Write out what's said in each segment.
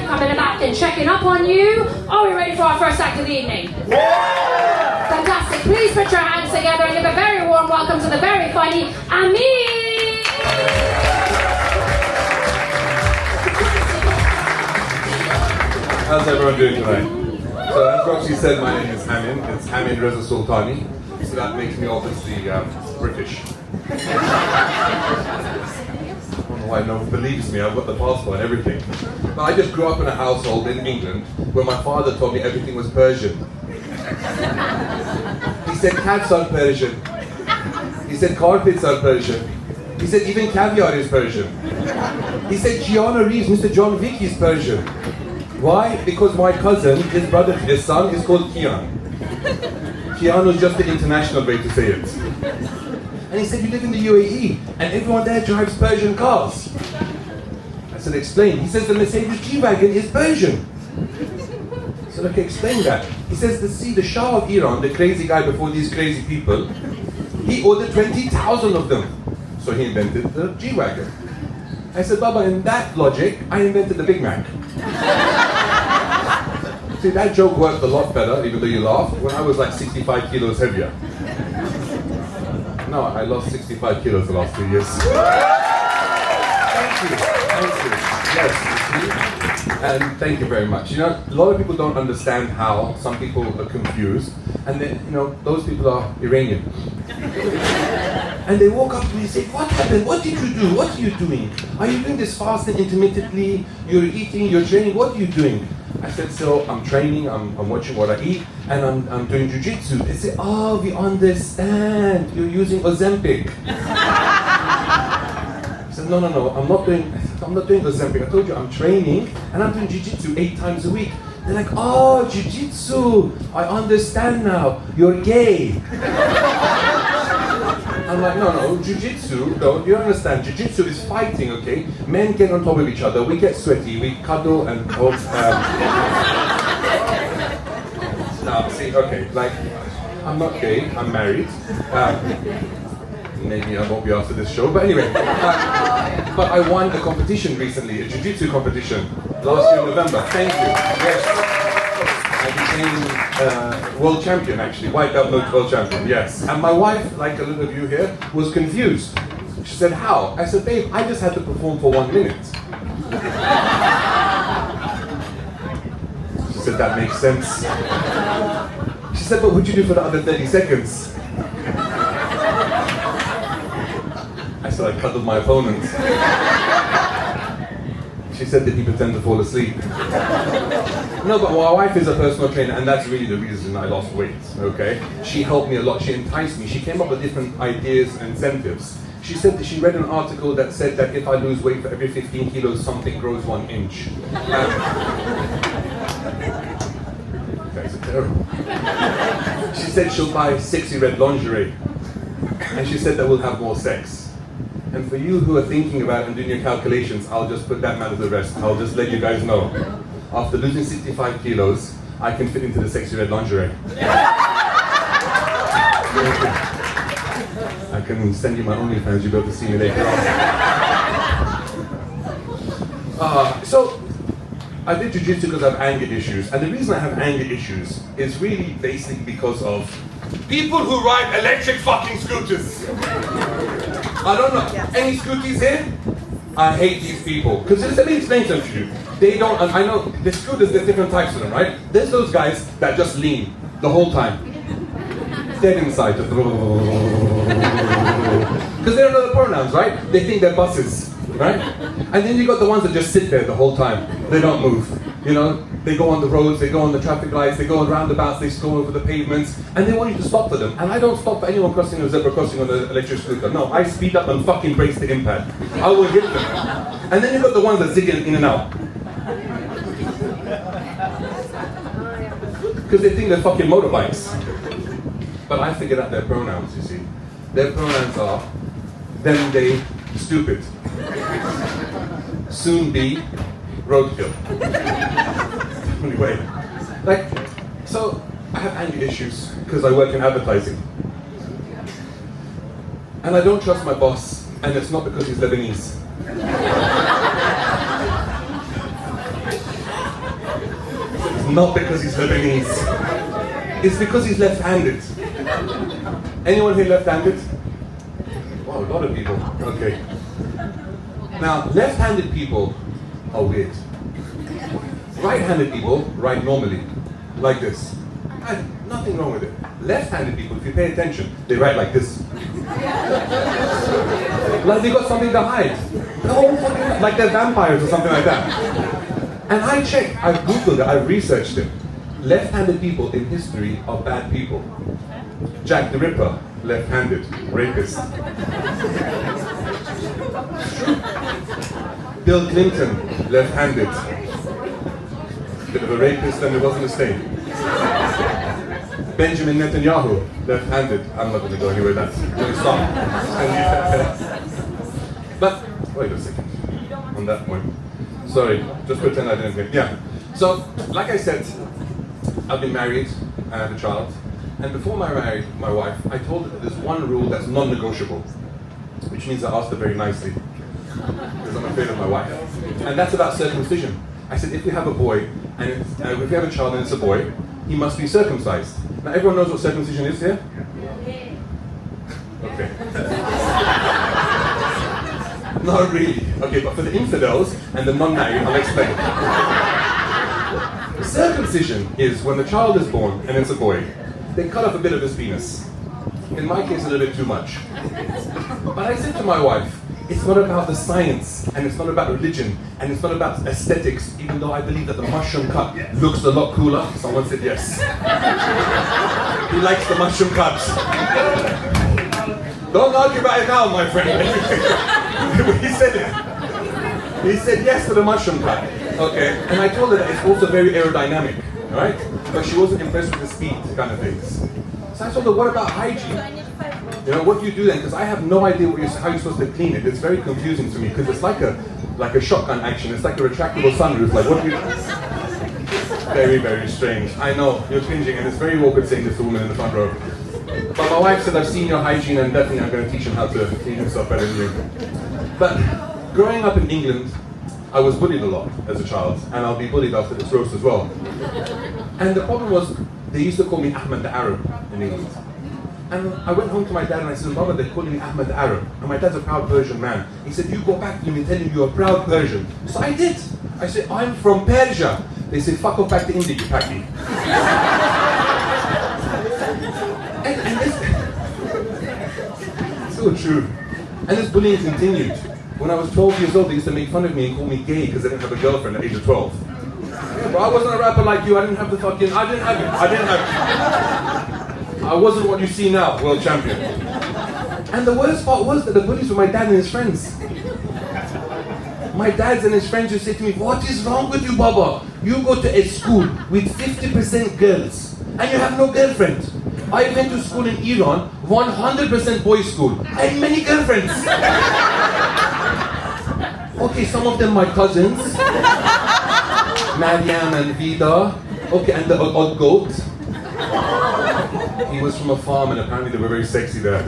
coming back and checking up on you. Are we ready for our first act of the evening? Yeah! Fantastic. Please put your hands together and give a very warm welcome to the very funny Amin. How's everyone doing tonight? So as Roxy said, my name is Amin. It's Amin Reza Sultani. So that makes me obviously British. I don't know why no one believes me. I've got the passport and everything. But I just grew up in a household in England where my father told me everything was Persian. He said cats are Persian. He said carpets are Persian. He said even caviar is Persian. He said Keanu Reeves, Mr. John Wick is Persian. Why? Because my cousin, his brother, his son is called Kian. Keanu is just the international way to say it. And he said, you live in the UAE, and everyone there drives Persian cars. I said, explain. He says, the Mercedes G-Wagon is Persian. I said, okay, explain that. He says, the Shah of Iran, the crazy guy before these crazy people, he ordered 20,000 of them. So he invented the G-Wagon. I said, Baba, in that logic, I invented the Big Mac. See, that joke worked a lot better, even though you laughed, when I was like 65 kilos heavier. No, I lost 65 kilos the last 2 years. Thank you. Yes, and thank you very much. You know, a lot of people don't understand how. Some people are confused, and then, you know, those people are Iranian. And they walk up to me and say, what happened? What did you do? What are you doing? Are you doing this fasting intermittently? You're eating, you're training, what are you doing? I said, so I'm training, I'm watching what I eat, and I'm doing jiu-jitsu. They say, oh, we understand. You're using Ozempic. I said, no, I'm not doing Ozempic. I told you I'm training, and I'm doing jiu-jitsu 8 times a week. They're like, oh, jiu-jitsu. I understand now. You're gay. I'm like, no, jiu-jitsu, no, you don't understand. Jiu-jitsu is fighting, okay? Men get on top of each other, we get sweaty, we cuddle and hope. No, see, okay, like, I'm not gay, I'm married. Maybe I won't be after this show, but anyway. But I won a competition recently, a jiu-jitsu competition, last year in November. Thank you. Yes. I became world champion, actually, white belt world champion, yes. And my wife, like a little of you here, was confused. She said, how? I said, babe, I just had to perform for 1 minute. She said, that makes sense. She said, but what'd you do for the other 30 seconds? I said, I cuddled my opponent. She said, did he pretend to fall asleep? No, but my wife is a personal trainer, and that's really the reason I lost weight, okay? She helped me a lot, she enticed me, she came up with different ideas and incentives. She said that she read an article that said that if I lose weight for every 15 kilos, something grows 1 inch. You guys are terrible. She said she'll buy sexy red lingerie, and she said that we'll have more sex. And for you who are thinking about and doing your calculations, I'll just put that matter to rest. I'll just let you guys know. After losing 65 kilos, I can fit into the sexy red lingerie. I can send you my OnlyFans, you'll be able to see me later on. So, I did jiu-jitsu because I have anger issues. And the reason I have anger issues is really basically because of people who ride electric fucking scooters. I don't know. Any scooties here? I hate these people. Because let me explain something to you. They don't, I know, the scooters, there's different types of them, right? There's those guys that just lean the whole time. Dead inside. Because they don't know the pronouns, right? They think they're buses, right? And then you got the ones that just sit there the whole time. They don't move. You know, they go on the roads, they go on the traffic lights, they go on roundabouts, they go over the pavements, and they want you to stop for them. And I don't stop for anyone crossing a zebra crossing on an electric scooter. No, I speed up and fucking brace the impact. I will hit them. And then you've got the ones that zig in and out. Because they think they're fucking motorbikes. But I figured out their pronouns, you see. Their pronouns are, them, they, stupid. Soon be, roadkill. Anyway, like, so I have anger issues because I work in advertising. And I don't trust my boss, and it's not because he's Lebanese. not because he's Lebanese. It's because he's left-handed. Anyone here left-handed? Wow, a lot of people. Okay. Now, left-handed people are weird. Right-handed people write normally, like this. And nothing wrong with it. Left-handed people, if you pay attention, they write like this. Like they got something to hide. Like they're vampires or something like that. And I checked, I've Googled it, I've researched it. Left-handed people in history are bad people. Jack the Ripper, left-handed, rapist. Bill Clinton, left-handed. Bit of a rapist and it wasn't a stain. Benjamin Netanyahu, left-handed. I'm not going to go anywhere, that's going to stop. But, wait a second, on that point. Sorry, just pretend I didn't hear. Yeah, so, like I said, I've been married, I have a child, and before I married my wife, I told her that there's one rule that's non-negotiable, which means I asked her very nicely, because I'm afraid of my wife, and that's about circumcision. I said, if we have a boy, and if we have a child and it's a boy, he must be circumcised. Now everyone knows what circumcision is here? Okay. Not really. Okay, but for the infidels and the non-married, I'll explain. Circumcision is when the child is born and it's a boy, they cut off a bit of his penis. In my case, a little bit too much. But I said to my wife, it's not about the science, and it's not about religion, and it's not about aesthetics, even though I believe that the mushroom cut looks a lot cooler. Someone said yes. He likes the mushroom cuts. Don't argue about it now, my friend. He said it. He said yes to the mushroom cut. Okay, and I told her that it's also very aerodynamic, right? But she wasn't impressed with the speed kind of things. So I told her, what about hygiene? You know, what do you do then? Because I have no idea how you're supposed to clean it. It's very confusing to me because it's like a shotgun action. It's like a retractable sunroof. Like, what do you... Very, very strange. I know, you're cringing, and it's very awkward saying this to a woman in the front row. But my wife said, I've seen your hygiene, and definitely I'm going to teach him how to clean himself better than you. But growing up in England, I was bullied a lot as a child, and I'll be bullied after this roast as well. And the problem was, they used to call me Ahmed the Arab in England. And I went home to my dad and I said, Mama, they're calling me Ahmed the Arab. And my dad's a proud Persian man. He said, you go back to him and tell him you're a proud Persian. So I did. I said, I'm from Persia. They said, fuck off back to India, you packy. and this, so true. And this bullying continued. When I was 12 years old, they used to make fun of me and call me gay because I didn't have a girlfriend at the age of 12. Yeah, but I wasn't a rapper like you. I didn't have the fucking, I didn't have it. I wasn't what you see now, world champion. And the worst part was that the bullies were my dad and his friends. My dad and his friends would say to me, what is wrong with you, Baba? You go to a school with 50% girls and you have no girlfriend. I went to school in Iran, 100% boys' school. I had many girlfriends. Okay, some of them my cousins. Mariam and Vida. Okay, and the odd goat. He was from a farm and apparently they were very sexy there.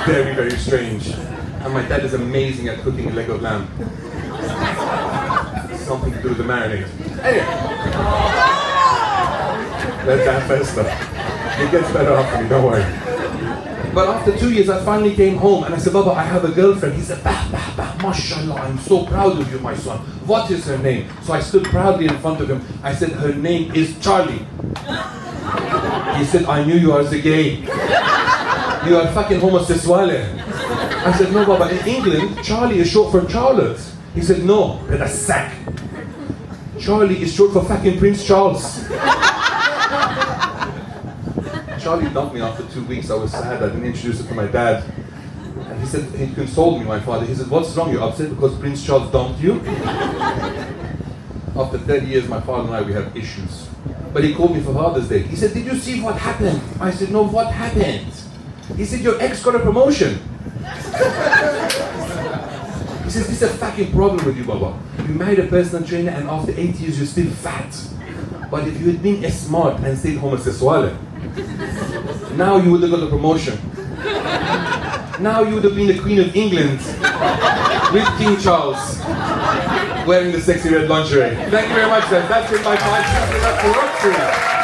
Very, very strange. And my dad is amazing at cooking a leg of lamb. Something to do with the marinade. Anyway. Let that fester. It gets better after me, don't worry. But after 2 years, I finally came home and I said, Baba, I have a girlfriend. He said, mashallah, I'm so proud of you, my son. What is her name? So I stood proudly in front of him. I said, her name is Charlie. He said, I knew you are the gay. You are fucking homosexual. I said, no, Baba, in England, Charlie is short for Charlotte. He said, no, but a sack. Charlie is short for fucking Prince Charles. Charlie dumped me after 2 weeks. I was sad. I didn't introduce it to my dad. And he said, he consoled me, my father. He said, what's wrong? You're upset because Prince Charles dumped you? After 30 years, my father and I, we have issues. But he called me for Father's Day. He said, did you see what happened? I said, no, what happened? He said, your ex got a promotion. He says, this is a fucking problem with you, Baba. You married a personal trainer and after 8 years, you're still fat. But if you had been smart and stayed homosexual, now you would have got a promotion. Now you would have been the Queen of England with King Charles. wearing the sexy red lingerie. Thank you very much, guys. That's been my 5 seconds. That's the Roxy.